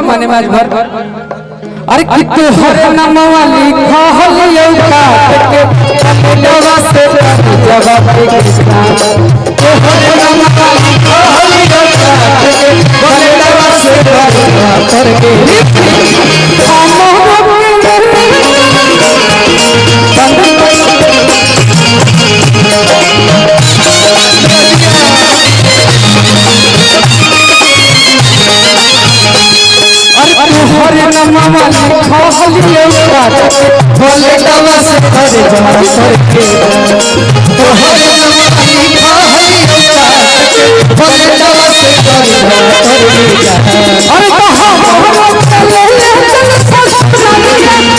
माने माज भर अरे कि तू हर नाम वाली कहलियो काट के लवा से जवाब दे कृष्णा तू हर नाम वाली कहलियो काट के लवा से जवाब करके हरे नाम वाली कहलियो काट बोले दवा से करे जवाब करके तो हरे नाम वाली कहलियो काट बोले दवा से करे जवाब करके अरे तो हम ले ले चल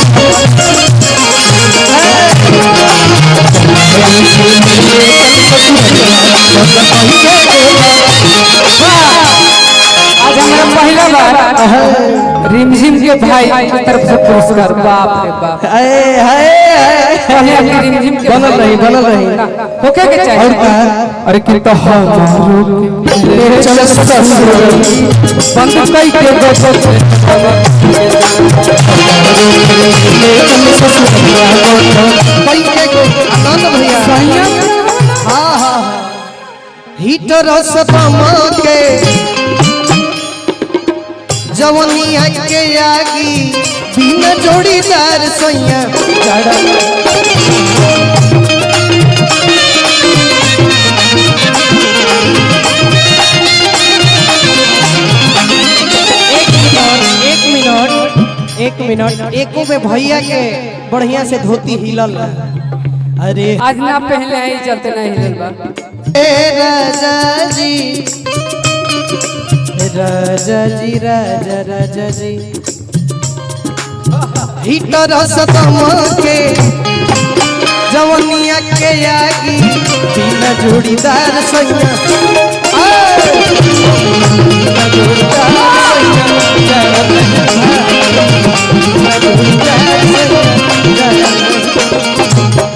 आज हमारा पहला बार रिमझिम के भाई की तरफ से पुरस्कार बाप रे बाप रिमझिम के बनल रही होके के चाहिए अरे कि तो हमारो ले चल बंद कई के आनंद भैया हां हां हीटर सतम के जवनिया के आगी बिना जोड़ीदार सैया एक मिनट एको में भैया के बढ़िया से धोती हिलल अरे आज ना पहले ही चलते नहीं हिलल बा राजा जी राजा जी राजा राजा जी हीटर सतम के जवनिया के आगी बिना जोड़ीदार सैया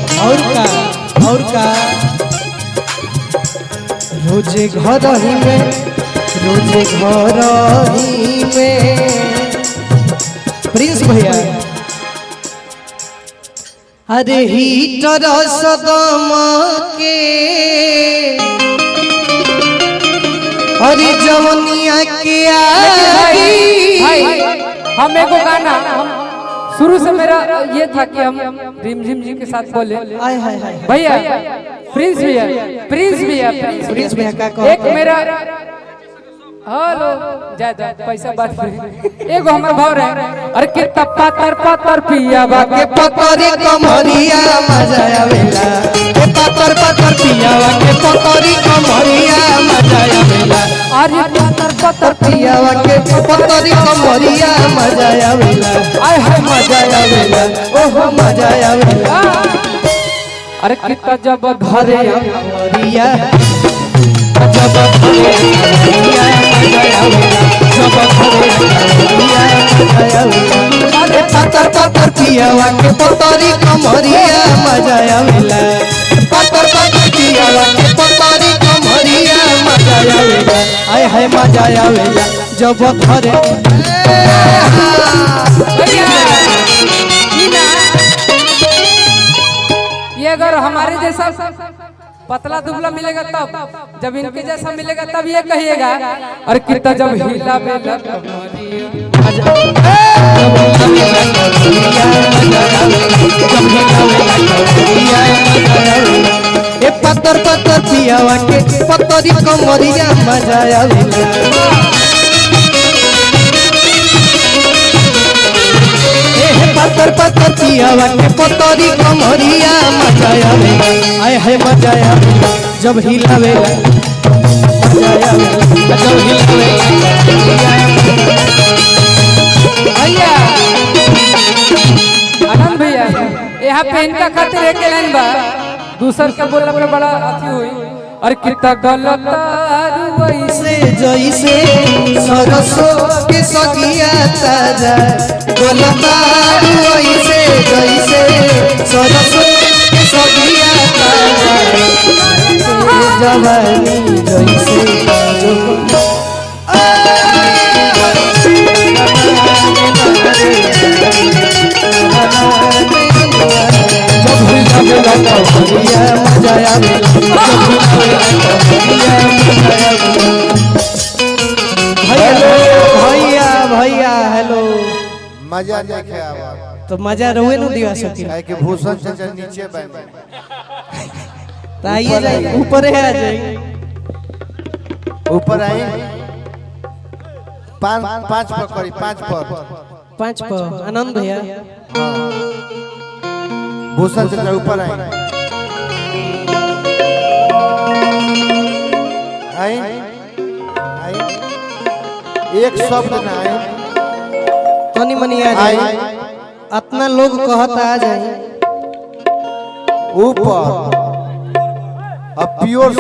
और का रोजे घर ही में प्रिंस भैया अरे हीटर सदम के अरे जवनिया के आगी हम एगो गाना शुरू से मेरा ये था कि हम रिमझिम जी के साथ बोले भैया प्रिंस भैया एक मेरा हेलो जा पैसा बात एगो हमर भाव रहे अरे कि पातर पातर पिया के पतरी कमरिया मजा आवेला के पातर पातर पिया के पतरी कमरिया मजा आवेला अरे पातर पातर पिया के पतरी कमरिया मजा आवेला आय हाय मजा आवेला ओहो मजा आवेला अरे कितना जब घरे कमरिया जब घरे कमरिया मजा आवेला जब घरे कमरिया मजा आवेला अरे पातर पातर पिया के पतरी कमरिया मजा आवेला पातर पातर पिया के पतरी कमरिया मजा आवेला आय हाय मजा आवेला जब घरे ये अगर हमारे जैसा पतला दुबला मिलेगा तब जब इनके जैसा मिलेगा तब ये कहिएगा अरे कितना जब हिला बेला ए पत्थर पत्थर पियावा के पत्थरी कमरिया मजा आवेला पत्थर पत्थर पियावा के पतरी कमरिया मजा आवेला आय है मजा आवेला जब हिलावेला मजा आवेला जब हिलावेला भैया आनंद भैया यहाँ पेन का खातिर एक लाइन बा दूसर के बोलने पर बड़ा अथी हुई और कितना गलत वैसे जैसे सरसों के सगिया ताजा गलतार वैसे जैसे सरसों के सगिया ताजा जवानी जैसे मजा नहीं खाया तो मजा रोए न दिवा सकी काहे कि भूषण चाचा नीचे बैठे तो आइए जाइए ऊपर है आ जाइए ऊपर आए पांच पर करी 5 पर 5 पर आनंद भैया भूषण चाचा ऊपर आए आए एक शब्द ना आए तनी मनी आ जाए अपना लोग कहता आ जाए ऊपर अब प्योर